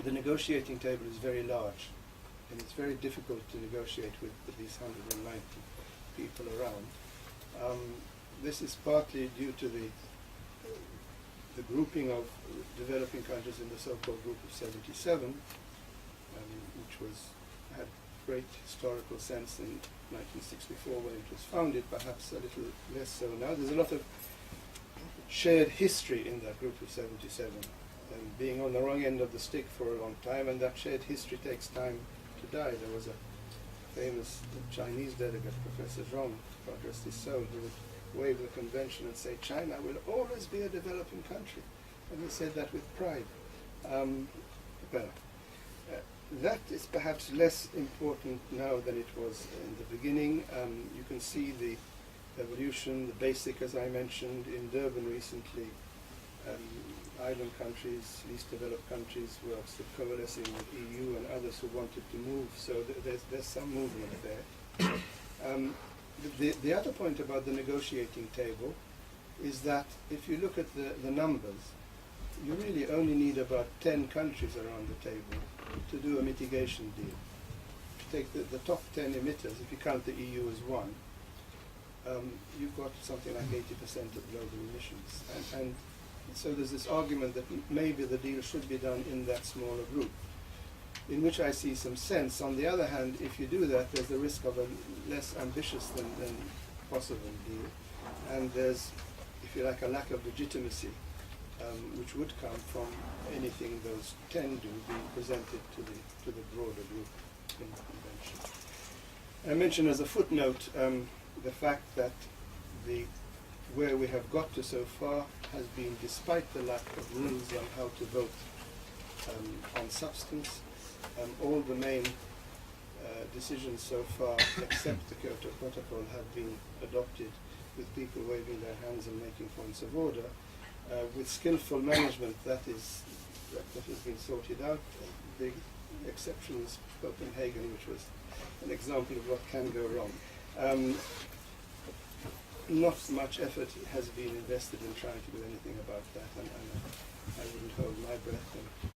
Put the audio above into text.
the negotiating table is very large, and it's very difficult to negotiate with these 190 people around. This is partly due to the grouping of developing countries in the so-called Group of 77, which had great historical sense in 1964 when it was founded, perhaps a little less so now. There's a lot of shared history in that Group of 77, being on the wrong end of the stick for a long time, and that shared history takes time to die. There was a famous Chinese delegate, Professor Zhong, God rest his soul, who would wave the convention and say, China will always be a developing country. And he said that with pride. That is perhaps less important now than it was in the beginning. You can see the evolution, the basic, as I mentioned, in Durban recently. Island countries, least developed countries, were still coalescing with EU and others who wanted to move. So there's some movement there. The other point about the negotiating table is that if you look at the numbers, you really only need about 10 countries around the table to do a mitigation deal. If you take the top 10 emitters, if you count the EU as one, you've got something like 80% of global emissions. And so there's this argument that maybe the deal should be done in that smaller group, in which I see some sense. On the other hand, if you do that, there's the risk of a less ambitious than possible deal. And there's, if you like, a lack of legitimacy, which would come from anything those 10 do being presented to the broader group in the convention. I mentioned as a footnote the fact that where we have got to so far has been despite the lack of rules on how to vote on substance. All the main decisions so far, except the Kyoto Protocol, have been adopted with people waving their hands and making points of order. With skillful management, that has been sorted out. The exception is Copenhagen, which was an example of what can go wrong. Not much effort has been invested in trying to do anything about that, and I wouldn't hold my breath.